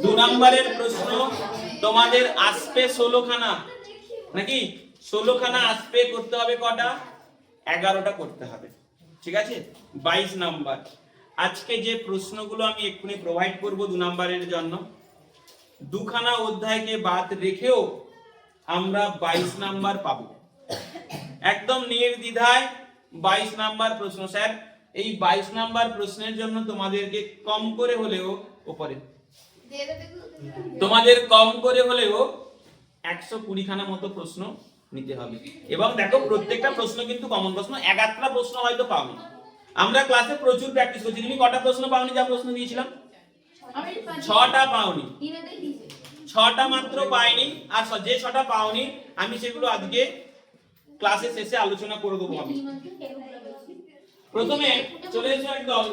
দু নম্বরের প্রশ্ন তোমাদের আসবে 16 খানা, নাকি 16 খানা আসবে, করতে হবে কটা? 11টা করতে হবে, ঠিক আছে। 22 নাম্বার। আজকে যে প্রশ্নগুলো আমি এক্ষুনি প্রোভাইড করব 2 নম্বরের জন্য, দুখানা অধ্যায়কে বাদ রেখেও আমরা 22 নাম্বার পাবো, একদম নির্দ্বিধায় 22 নাম্বার প্রশ্ন। স্যার এই 22 নাম্বার প্রশ্নের জন্য তোমাদেরকে কম করে হলেও উপরে তোমাদের কম করে হলেও 120 খানা মতো প্রশ্ন নিতে হবে। এবং দেখো প্রত্যেকটা প্রশ্ন কিন্তু কমন প্রশ্ন, 11টা প্রশ্ন হয়তো পাওনি। আমরা ক্লাসে প্রচুর প্র্যাকটিস করছি। তুমি কটা প্রশ্ন পাওনি যা প্রশ্ন দিয়েছিলাম? 6টা পাওনি, 6টা মাত্র পাইনি। আর যে 6টা পাওনি আমি সেগুলো আজকে ক্লাসে শেষে আলোচনা করে দেবো। আমি প্রথমে চলে এসো একদম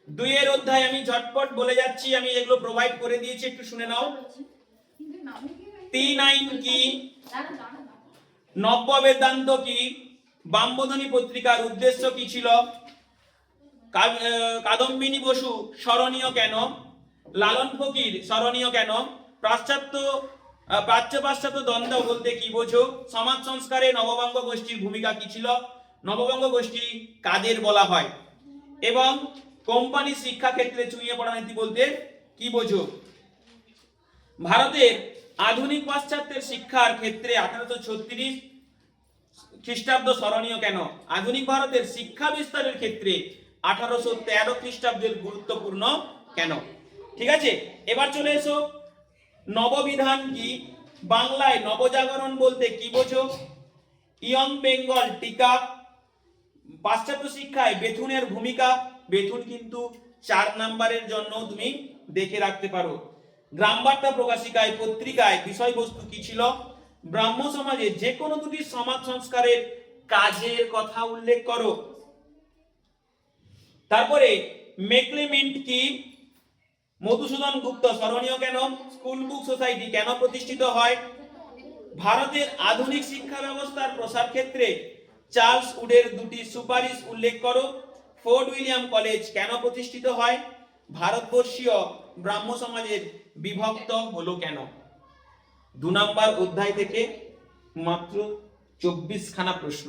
2 এর অধ্যায় আমি ঝটপট বলে যাচ্ছি, আমি এগুলো প্রোভাইড করে দিয়েছি, একটু শুনে নাও। 3 আইন কি, নব্য বেদান্ত কি, বামবোধনী পত্রিকার উদ্দেশ্য কি ছিল, কাদম্বিনী বসু স্মরণীয় কেন, লালন ফকির স্মরণীয় কেন, প্রাচ্য-পাশ্চাত্য দ্বন্দ্ব বলতে কি বোঝো, সমাজ সংস্কারে নববঙ্গ গোষ্ঠীর ভূমিকা কি ছিল, নববঙ্গ গোষ্ঠী কাদের বলা হয়, এবং কোম্পানি শিক্ষা ক্ষেত্রে চুইয়ে পড়া নীতি বলতে কি বোঝো। ভারতের আধুনিক পাশ্চাত্যের শিক্ষার ক্ষেত্রে 1836 খ্রিস্টাব্দ স্মরণীয় কেন, আধুনিক ভারতের শিক্ষা বিস্তারের ক্ষেত্রে 1813 খ্রিস্টাব্দের গুরুত্বপূর্ণ কেন। ঠিক আছে, এবার চলে এসো নববিধান কি, বাংলায় নবজাগরণ বলতে কি বোঝো, ইয়ং বেঙ্গল টিকা, পাশ্চাত্য শিক্ষায় বেথুনের ভূমিকা, বেথুন কিন্তু 4 নাম্বারের জন্য তুমি দেখে রাখতে পারো। গ্রামবার্তা প্রকাশিকায় পত্রিকায় বিষয়বস্তু কি ছিল, ব্রাহ্ম সমাজে যে কোনো দুটি সমাজ সংস্কারের কাজের কথা উল্লেখ করো। তারপরে মেকলেমেন্ট কি, মধুসূদন গুপ্ত স্মরণীয় কেন, স্কুল বুক সোসাইটি কেন প্রতিষ্ঠিত হয়, ভারতের আধুনিক শিক্ষা ব্যবস্থার প্রসার ক্ষেত্রে চার্লস উডের দুটি সুপারিশ উল্লেখ করো, ফোর্ট উইলিয়াম কলেজ কেন প্রতিষ্ঠিত হয়, ভারতবর্ষীয় ব্রাহ্ম সমাজের বিভক্ত হলো কেন। 2 নম্বর অধ্যায় থেকে মাত্র 24 খানা প্রশ্ন।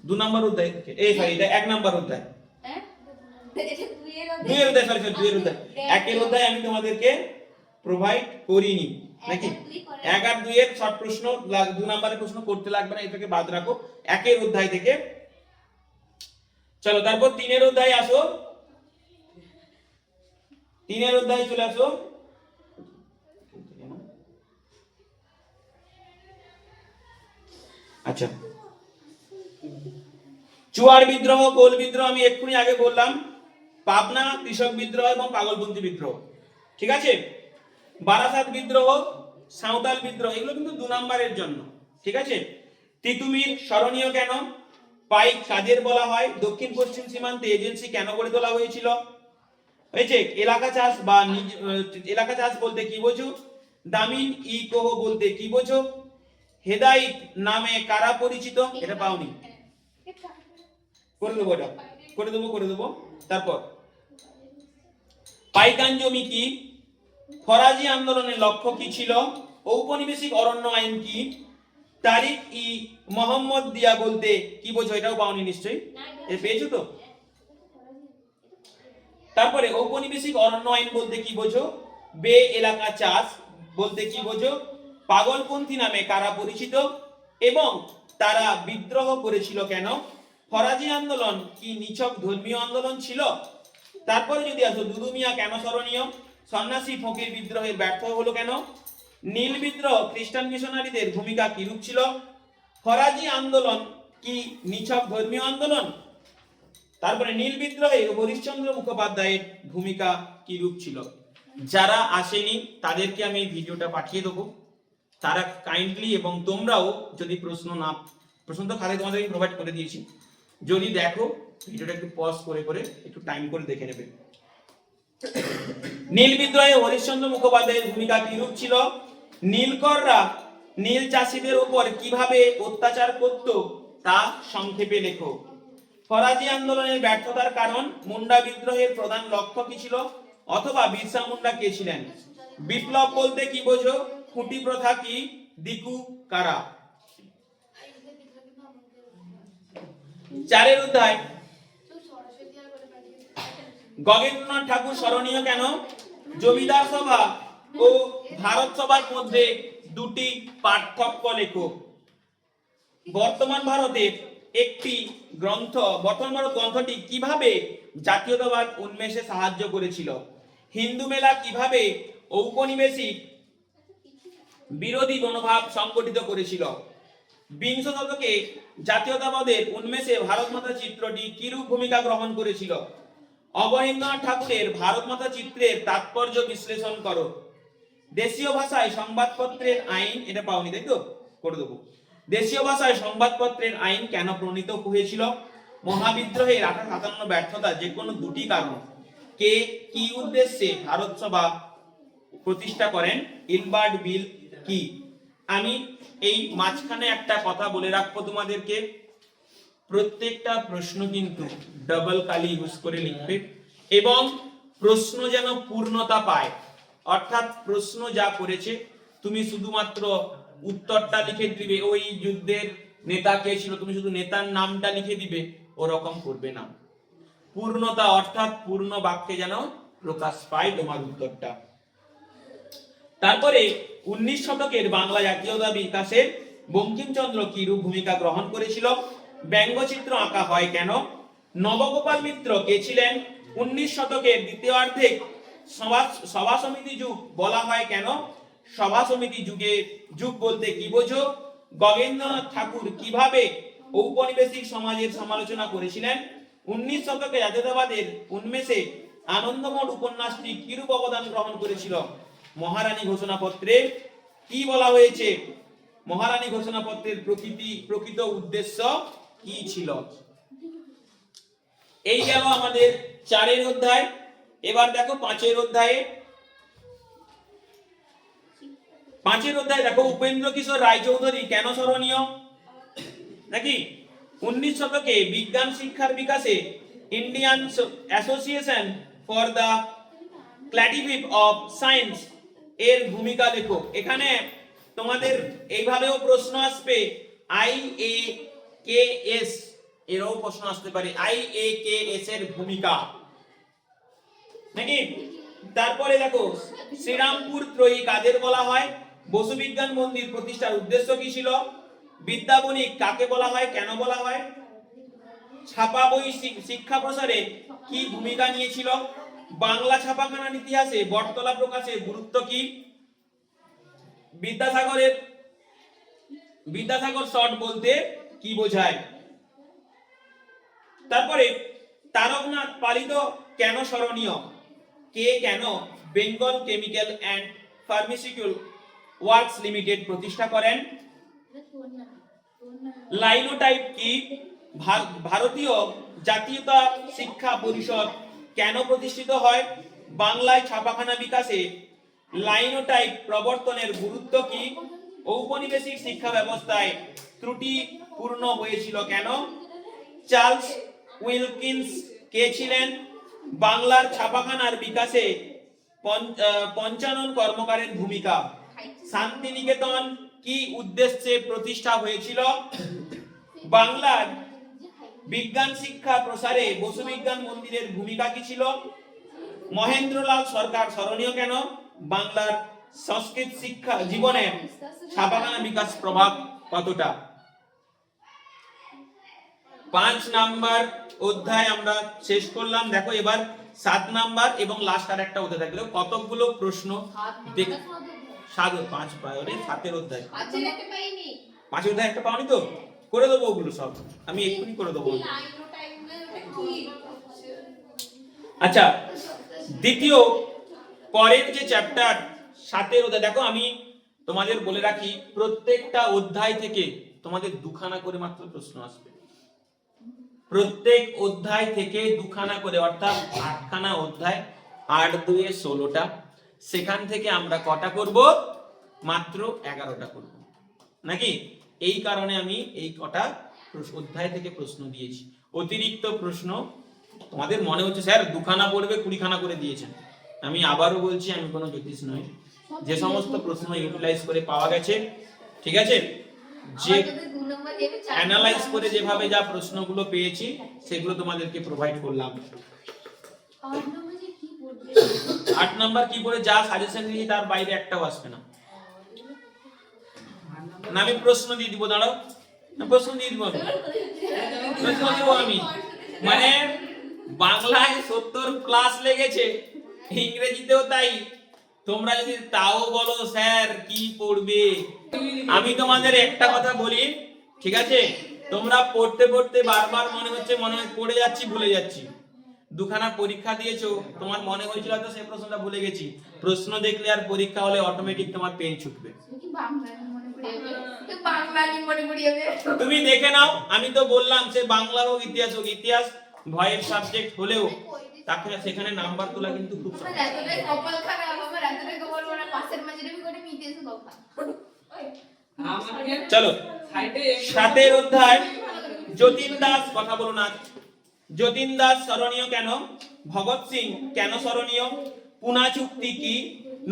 2 নম্বর অধ্যায় থেকে এটা 1 নম্বর অধ্যায়, 2 এর অধ্যায়, সরি 2 এর অধ্যায়। 1 এর অধ্যায় আমি তোমাদেরকে প্রোভাইড করিনি, নাকি 1 আর 2 এর শর্ট প্রশ্ন, 2 নম্বরের প্রশ্ন করতে লাগবে না, এটাকে বাদ রাখো। 1 এর অধ্যায় থেকে চলো, তারপর 3 এর অধ্যায় আসো, 3 এর অধ্যায় চলে আসো। আচ্ছা, চুয়াড় বিদ্রোহ, কোল বিদ্রোহ আমি এক্ষুনি আগে বললাম, পাবনা কৃষক বিদ্রোহ এবং পাগলপন্থী বিদ্রোহ, ঠিক আছে। বারাসাত বিদ্রোহ, সাঁওতাল বিদ্রোহ, এগুলো কিন্তু 2 নম্বরের জন্য, ঠিক আছে। তিতুমির স্মরণীয় কেন, পাইক কাদের বলা হয়, দক্ষিণ পশ্চিম সীমান্তে এজেন্সি কেন গড়ে তোলা হয়েছিল, হয়েছে। এলাকা চাষ বা এলাকা চাষ বলতে কি বোঝো, দামিন ই কোহ বলতে কি বোঝো, হেদায়েত নামে কারা পরিচিত, এটা পাওনি, করে দেবো, এটা করে দেবো। তারপর পাইকান জমি কি, ফরাজি আন্দোলনের লক্ষ্য কি ছিল, ঔপনিবেশিক অরণ্য আইন কি, তারিক ই মোহাম্মদ দিয়া বলতে কি বোঝো, এটাও পাওনি নিশ্চয়ই, এটা পেয়েছো তো। তারপরে ঔপনিবেশিক অরণ্য আইন বলতে কি বোঝো, বে এলাকা চাষ বলতে কি বোঝো, পাগলপন্থী নামে কারা পরিচিত এবং তারা বিদ্রোহ করেছিল কেন, ফরাজি আন্দোলন কি নিছক ধর্মীয় আন্দোলন ছিল। তারপরে যদি আসো দুদুমিয়া কেন স্মরণীয়, সন্ন্যাসী ফকির বিদ্রোহের ব্যর্থ হলো কেন, নীল বিদ্রোহ খ্রিস্টান মিশনারিদের ভূমিকা কি রূপ ছিল, ফরাজি আন্দোলন কি নিছক ধর্মীয় আন্দোলন, তারপরে নীল বিদ্রোহে হরিশ্চন্দ্র মুখোপাধ্যায়ের ভূমিকা কি রূপ ছিল। যারা আসেনি তাদেরকে আমি এই ভিডিওটা পাঠিয়ে দেবো, তারা কাইন্ডলি, এবং তোমরাও যদি প্রশ্ন তো খালি তোমাদের আমি প্রোভাইড করে দিয়েছি, যদি দেখো ভিডিওটা একটু পজ করে একটু টাইম করে দেখে নেবে। নীল বিদ্রোহে হরিশ্চন্দ্র মুখোপাধ্যায়ের ভূমিকা কি রূপ ছিল, নীলকররা নীল চাষীদের উপর কিভাবে অত্যাচার করত তা সংক্ষেপে লেখো। ফরাজি আন্দোলনের ব্যর্থতার কারণ, মুন্ডা বিদ্রোহের প্রধান লক্ষ্য কি ছিল, অথবা বিরসা মুন্ডা কে ছিলেন। বিপ্লব বলতে কি বোঝো, খুঁটি প্রথা কি, দিকু কারা। 4 অধ্যায় গগেন্দ্রনাথ ঠাকুর স্মরণীয় কেন, জমিদার সভা ও ভারত সভার মধ্যে দুটি পার্থক্য লেখো। বর্তমান ভারতের একটি বর্তমান ভারত গ্রন্থটি কিভাবে জাতীয়তাবাদ উন্মেষে সাহায্য করেছিল। হিন্দু মেলা কিভাবে ঔপনিবেশিক বিরোধী মনোভাব সংগঠিত করেছিল। বিংশ শতকে জাতীয়তাবাদের উন্মেষে ভারত মাতা চিত্রটি কিরূপ ভূমিকা গ্রহণ করেছিল। অবনীন্দ্রনাথ ঠাকুরের ভারত মাতা চিত্রের তাৎপর্য বিশ্লেষণ করো। দেশীয় ভাষায় সংবাদপত্রের আইন, এটা পাওনি তাই তো, করে দেবো। দেশীয় ভাষায় সংবাদপত্রের আইন কেন প্রণীত হয়েছিল। মহাবিদ্রোহের 1857 ব্যর্থতা যে কোনো দুটি কারণ। কে কি উদ্দেশ্যে ভারত সভা প্রতিষ্ঠা করেন। ইলবার্ট বিল কি। আমি এই মাঝখানে একটা কথা বলে রাখবো তোমাদেরকে, প্রত্যেকটা প্রশ্ন কিন্তু ডাবল কালি ইউজ করে লিখবে এবং প্রশ্ন যেন পূর্ণতা পায়, অর্থাৎ প্রশ্ন যা করেছে তুমি শুধুমাত্র উত্তরটা লিখে দিবে, ওই যুদ্ধের নেতা কে ছিল তুমি শুধু নেতার নামটা লিখে দিবে, ওরকম করবে না। পূর্ণতা অর্থাৎ পূর্ণ বাক্যে যেন প্রকাশ পায় তোমার উত্তরটা। তারপরে 19 শতকের বাংলা জাতীয়তা বিকাশে বঙ্কিমচন্দ্র কিরূপ ভূমিকা গ্রহণ করেছিল। ব্যঙ্গচিত্র আঁকা হয় কেন। নবগোপাল মিত্র কে ছিলেন। 19 শতকের দ্বিতীয়ার্ধে সভা সমিতি যুগ বলা হয় কেন। সভা সমিতি যুগ বলতে কি বোঝো। গগেন্দ্রনাথ ঠাকুর কিভাবে ঔপনিবেশিক সমাজের সমালোচনা করেছিলেন। 19 শতকে জাতীয়তাবাদের উন্মেষে আনন্দমঠ উপন্যাসটি কিরূপ অবদান গ্রহণ করেছিল। মহারানী ঘোষণাপত্রে কি বলা হয়েছে। মহারানী ঘোষণাপত্রের প্রকৃত উদ্দেশ্য কি ছিল। এই গেল আমাদের 4 অধ্যায়। এবার দেখো 5 অধ্যায়ে। 5 অধ্যায় দেখো, উপেন্দ্র কিশোর রায়চৌধুরী কেন স্মরণীয় নাকি। 19 শতকে বিজ্ঞান শিক্ষার বিকাশে Indian association for the cultivation of science এর ভূমিকা লেখো। এখানে তোমাদের এইভাবেও প্রশ্ন আসবে, IAKS এরও প্রশ্ন আসতে পারে, IAKS এর ভূমিকা নাকি। তারপরে দেখো, শ্রীরামপুর ত্রয়ী কাদের বলা হয়। বসু বিজ্ঞান মন্দির প্রতিষ্ঠার উদ্দেশ্য কি ছিল। বিদ্যাবণিক কাকে বলা হয়, কেন বলা হয়। ছাপা বই শিক্ষা প্রসারে কি ভূমিকা নিয়েছিল। বাংলা ছাপাখানার ইতিহাসে বটতলা প্রকাশের গুরুত্ব কি। বিদ্যাসাগর শট বলতে কি বোঝায়। তারপরে তারকনাথ পালিত কেন স্মরণীয়। কে কেন Bengal chemical and pharmaceutical works limited প্রতিষ্ঠা করেন। লাইনোটাইপ কি। ভারতীয় জাতীয়তা শিক্ষা পরিষদ কেন প্রতিষ্ঠিত হয়। বাংলায় ছাপাখানা বিকাশে লাইনোটাইপ প্রবর্তনের গুরুত্ব কি। ঔপনিবেশিক শিক্ষা ব্যবস্থায় ত্রুটিপূর্ণ হয়েছিল কেন। চার্লস উইলকিন্স কে ছিলেন। বাংলার ছাপাখানার বিকাশে পঞ্চানন কর্মকারের ভূমিকা। শান্তিনিকেতন কি উদ্দেশ্যে প্রতিষ্ঠা হয়েছিল। বাংলার বিজ্ঞান শিক্ষা প্রসারে বসু বিজ্ঞান মন্দিরের ভূমিকা কি ছিল। মহেন্দ্রলাল সরকার স্মরণীয় কেন। বাংলার সংস্কৃত শিক্ষা জীবনে ছাপাখানা বিকাশ প্রভাব কতটা। 5 নাম্বার অধ্যায় আমরা শেষ করলাম। দেখো এবার 7 নাম্বার এবং লাস্ট আর একটা অধ্যায় থাকলো। কতগুলো প্রশ্ন দেখ 7 অধ্যায় 5 অধ্যায় একটা পাওনি তো, করে দেবো ওগুলো সব, আমি এক্ষুনি করে দেবো। আচ্ছা, দ্বিতীয় পরের যে চ্যাপ্টার 7 অধ্যায়, দেখো আমি তোমাদের বলে রাখি প্রত্যেকটা অধ্যায় থেকে তোমাদের 2খানা করে মাত্র প্রশ্ন আসবে। প্রত্যেক অধ্যায় থেকে 2খানা করে, অর্থাৎ 8খানা অধ্যায়, 8 2 16টা। সেখান থেকে আমরা কটা করব, মাত্র 11টা করব নাকি। এই কারণে আমি এই কটা অধ্যায় থেকে প্রশ্ন দিয়েছি। অতিরিক্ত প্রশ্ন। তোমাদের মনে হচ্ছে স্যার দুখানা পড়বে 20 খানা করে দিয়েছেন। আমি আবারও বলছি, আমি কোনো জ্যোতিষ নই। যে সমস্ত প্রশ্ন ইউটিলাইজ করে পাওয়া গেছে, ঠিক আছে, যে অ্যানালাইজ করে যেভাবে যা প্রশ্নগুলো পেয়েছি সেগুলো তোমাদেরকে প্রোভাইড করলাম। 8 নাম্বার কি পড়ে যা সাজেশন দিয়েছি তার বাইরে একটাও আসবে না। না আমি প্রশ্ন দিয়ে দিব, দাঁড়াও, প্রশ্ন দিয়ে দিব আমি। মানে বাংলায় 70 ক্লাস লেগেছে, ইংরেজিতেও তাই। তোমরা যদি তাও বলো স্যার কি পড়বে, আমি তোমাদের একটা কথা বলি, ঠিক আছে, তোমরা পড়তে পড়তে বারবার মনে হচ্ছে পড়ে যাচ্ছি, ভুলে যাচ্ছি। দুখানা পরীক্ষা দিয়েছো, তোমার মনে হয়েছিল তো সেই প্রশ্নটা ভুলে গেছি, প্রশ্ন দেখলে আর পরীক্ষা হলে অটোমেটিক তোমার পেন ছুটবে। তুমি দেখে নাও, আমি তো বললাম সে বাংলা হোক ইতিহাস হোক, ইতিহাস ভয়ের সাবজেক্ট হলেও তাকে সেখানে নাম্বার তোলা কিন্তু খুব চলো 7 অধ্যায় যতীন দাস, কথা বলো না। যতীন দাস স্মরণীয় কেন? ভগৎ সিং কেন স্মরণীয়? পুনা চুক্তি কি?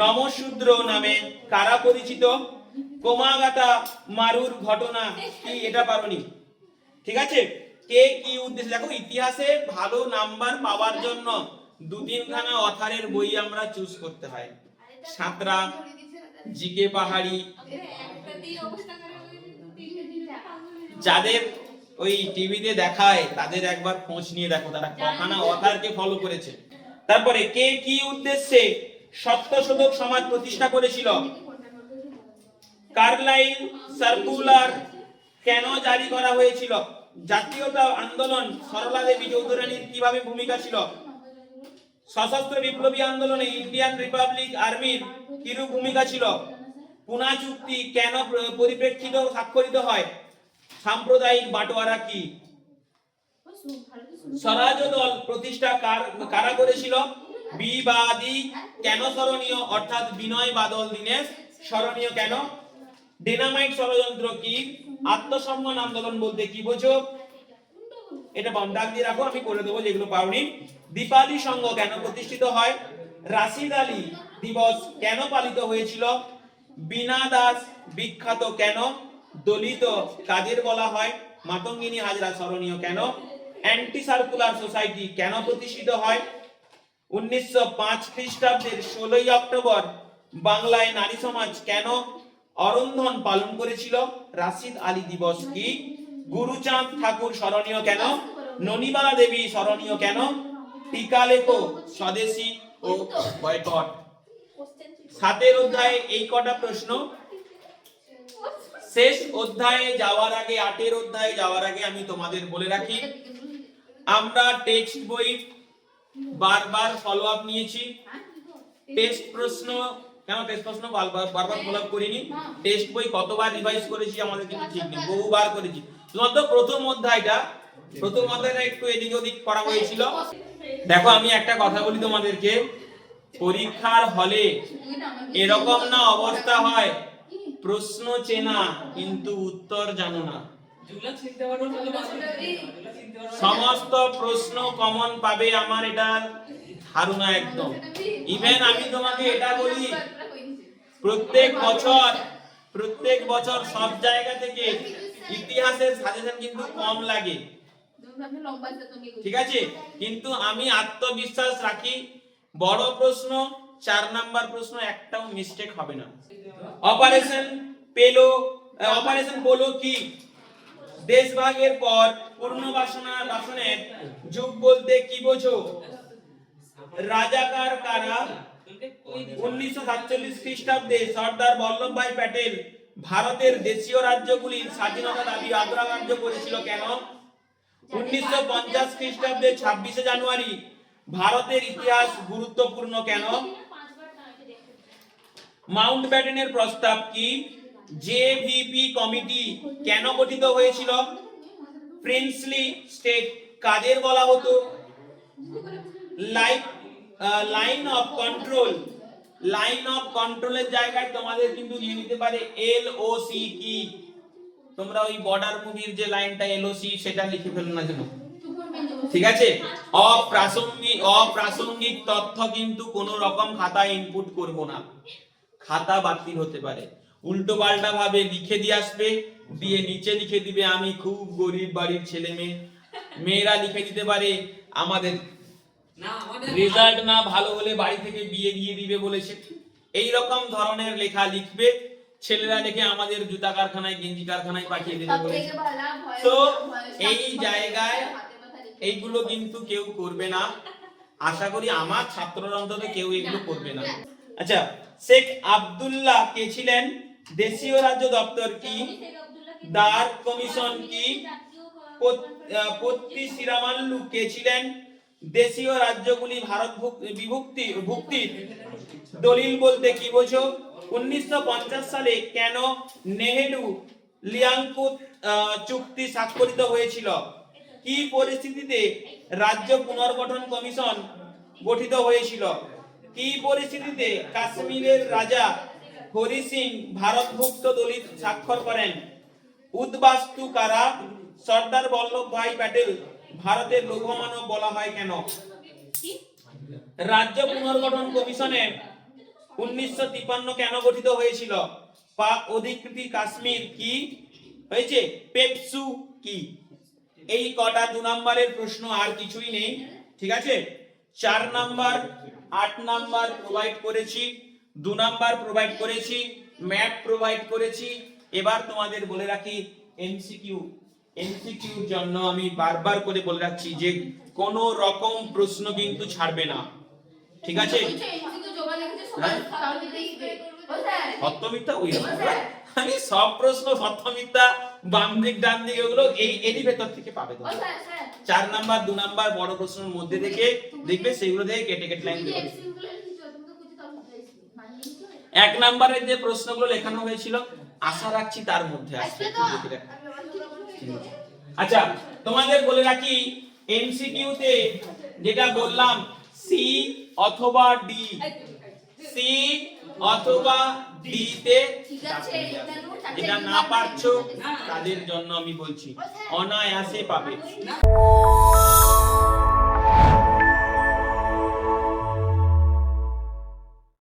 নমশূদ্র নামে কারা পরিচিত? কোমাগাতা মারুর ঘটনা কি? এটা পারোনি, ঠিক আছে। কে কি উদ্দেশ্যে, দেখো ইতিহাসে ভালো নাম্বার পাওয়ার জন্য 2-3 খানা অথারের বই আমরা চুজ করতে হয়। সাঁতরা, জিকে পাহাড়ি, যাদের ওই টিভিতে দেখায় তাদের একবার খোঁজ নিয়ে দেখো তারা কখানা অথারকে ফলো করেছে। তারপরে কে কি উদ্দেশ্যে সত্যশোধক সমাজ প্রতিষ্ঠা করেছিল? কার্লাইল সার্কুলার কেন জারি করা হয়েছিল? জাতীয়তা আন্দোলন সরলা দেবী চৌধুরানীর কিভাবে ভূমিকা ছিল? সশস্ত্র বিপ্লবী আন্দোলনে ইন্ডিয়ান রিপাবলিক আর্মির কিরূপ ভূমিকা ছিল? পুনা চুক্তি কেন পরিপ্রেক্ষিত স্বাক্ষরিত হয়? সাম্প্রদায়িক বাটোয়ারা কি? স্বরাজ দল প্রতিষ্ঠা কারা করেছিল? বিবাদী কেন স্মরণীয়, অর্থাৎ বিনয় বাদল দীনেশ স্মরণীয় কেন? ডিনামাইট ষড়যন্ত্র কি? আত্মসম্মান আন্দোলন বলতে কি বোঝো? এটা দাগ দিয়ে রাখো, আমি করে দেবো যেগুলো পাওনি। দীপালি সংঘ কেন প্রতিষ্ঠিত হয়? রাশিদ আলী দিবস কেন পালিত হয়েছিল? বীণা দাস বিখ্যাত কেন? দলিত কাদের বলা হয়? মাতঙ্গিনী হাজরা স্মরণীয় কেন? অ্যান্টি সার্কুলার সোসাইটি কেন প্রতিষ্ঠিত হয়? 1905 খ্রিস্টাব্দের 16ই অক্টোবর বাংলায় নারী সমাজ কেন অরন্ধন পালন করেছিল? রাশিদ আলী দিবস কি? গুরুচাঁদ ঠাকুর স্মরণীয় কেন? ননিবালা দেবী স্মরণীয় কেন? টিকা লেখো স্বদেশী ও বয়কট। 7 অধ্যায়ে এই কটা প্রশ্ন। শেষ অধ্যায়ে যাওয়ার আগে, 8 অধ্যায়ে যাওয়ার আগে আমি তোমাদের বলে রাখি, আমরা টেক্সট বই বারবার ফলো আপ নিয়েছি। টেস্ট প্রশ্ন কেন টেস্ট প্রশ্ন বারবার ফলো আপ করিনি, টেস্ট বই কতবার রিভাইজ করেছি আমাদের কিন্তু ঠিক নেই, বহুবার করেছি। শুধুমাত্র প্রথম অধ্যায়টা একটু এদিক ওদিক করা হয়েছিল। দেখো আমি একটা কথা বলি তোমাদেরকে, পরীক্ষার হলে এরকম না অবস্থা হয়, প্রশ্ন চেনা কিন্তু উত্তর জানো না। সমস্ত প্রশ্ন কমন পাবে, আমার এটা ধারণা একদম। ইভেন আমি তোমাকে এটা বলি, প্রত্যেক বছর সব জায়গা থেকে ইতিহাসের সাজেশন কিন্তু কম লাগে, ঠিক আছে, কিন্তু আমি আত্মবিশ্বাস রাখি বড় প্রশ্ন 4 নাম্বার প্রশ্ন একটাও মিস্টেক হবে না। অপারেশন পোলো কি? দেশভাগের পর পুনর্বাসনের যুগ বলতে কি বোঝো? রাজাকার কারা? 1947 খ্রিস্টাব্দে সর্দার বল্লভভাই প্যাটেল ভারতের দেশীয় রাজ্যগুলির স্বাধীনতা দাবি অগ্রাহ্য করেছিল কেন? 1950 খ্রিস্টাব্দে 26শে জানুয়ারি ভারতের ইতিহাস গুরুত্বপূর্ণ কেন? মাউন্টব্যাটেনের প্রস্তাব কি? জেভিপি কমিটি কেন গঠিত হয়েছিল? প্রিন্সলি স্টেট কাদের বলা হতো? লাইন অফ কন্ট্রোলের জায়গায় তোমাদের কিন্তু নিয়ে নিতে পারে এলওসি কি? তোমরা ওই বর্ডার মুভির যে লাইনটা এলওসি সেটা লিখে ফেলো না যেন। ঠিক আছে, অপ্রাসঙ্গিক তথ্য কিন্তু কোনো রকম খাতায় ইনপুট করব না, খাতা বাতিল হতে পারে। উল্টো পাল্টা ভাবে লিখে দিয়ে আসবে, দিয়ে নিচে লিখে দিবে আমি খুব গরিব বাড়ির ছেলে মেয়ে। মেয়েরা লিখে দিতে পারে আমাদের রেজাল্ট না ভালো হলে বাড়ি থেকে বিয়ে দিয়ে দিবে বলেছে। এই রকম ধরনের লেখা লিখবে। ছেলেরা লিখে আমাদের জুতা কারখানায় গেঞ্জি কারখানায় পাঠিয়ে দেবে বলেছে। তো এই জায়গায় এইগুলো কিন্তু কেউ করবে না, আশা করি আমার ছাত্ররা অন্তত কেউ এগুলো করবে না। আচ্ছা, শেখ আব্দুল্লাহ কে ছিলেন? দেশীয় রাজ্য দপ্তর কি? দার কমিশন কি? পত্তি সিরামাল্লু কে ছিলেন? দেশীয় রাজ্যগুলি ভারত ভুক্তির দলিল বলতে কি বোঝো? 1950 সালে কেন নেহেরু লিয়াংকুত চুক্তি স্বাক্ষরিত হয়েছিল? কি পরিস্থিতিতে রাজ্য পুনর্গঠন কমিশন গঠিত হয়েছিল? কি পরিস্থিতিতে কাশ্মীরের রাজা হরি সিং ভারতভুক্ত দলিল স্বাক্ষর করেন? উদ্বাস্তু কারা? সর্দার বল্লভভাই প্যাটেল ভারতের লৌহ মানব বলা হয় কেন? রাজ্য পুনর্গঠন কমিশনের 1953 কেন গঠিত হয়েছিল? পাক অধিকৃত কাশ্মীর কি হয়েছে? পেপসু কি? এই কটা 2 নম্বরের প্রশ্ন, আর কিছুই নেই। ঠিক আছে, 4 নাম্বার 8 নাম্বার প্রোভাইড করেছি, 2 নাম্বার প্রোভাইড করেছি, ম্যাপ প্রোভাইড করেছি। এবার তোমাদের বলে রাখি এমসিকিউর জন্য আমি বারবার করে বলে রাখছি যে কোন রকম প্রশ্ন কিন্তু ছাড়বে না, ঠিক আছে? সত্য মিথ্যা ওই আমি সব প্রশ্ন সত্য মিথ্যা বাম দিক ডান দিক ওগুলো এরই ভেতর থেকে পাবে তোমরা। 4 নাম্বার 2 নাম্বার বড় প্রশ্নের মধ্যে থেকে দেখবে সেগুলো থেকে কেটে কেটে লাইন দেবে। 1 নাম্বারের যে প্রশ্নগুলো লেখানো হয়েছিল আশা রাখছি তার মধ্যে আসবে। আচ্ছা, তোমাদের বলে রাখি এমসিকিউ তে যেটা বললাম সি অথবা ডি, সি অথবা ডি তে যেটা না পারছো তাদের জন্য আমি বলছি অনায়াসে পাবে।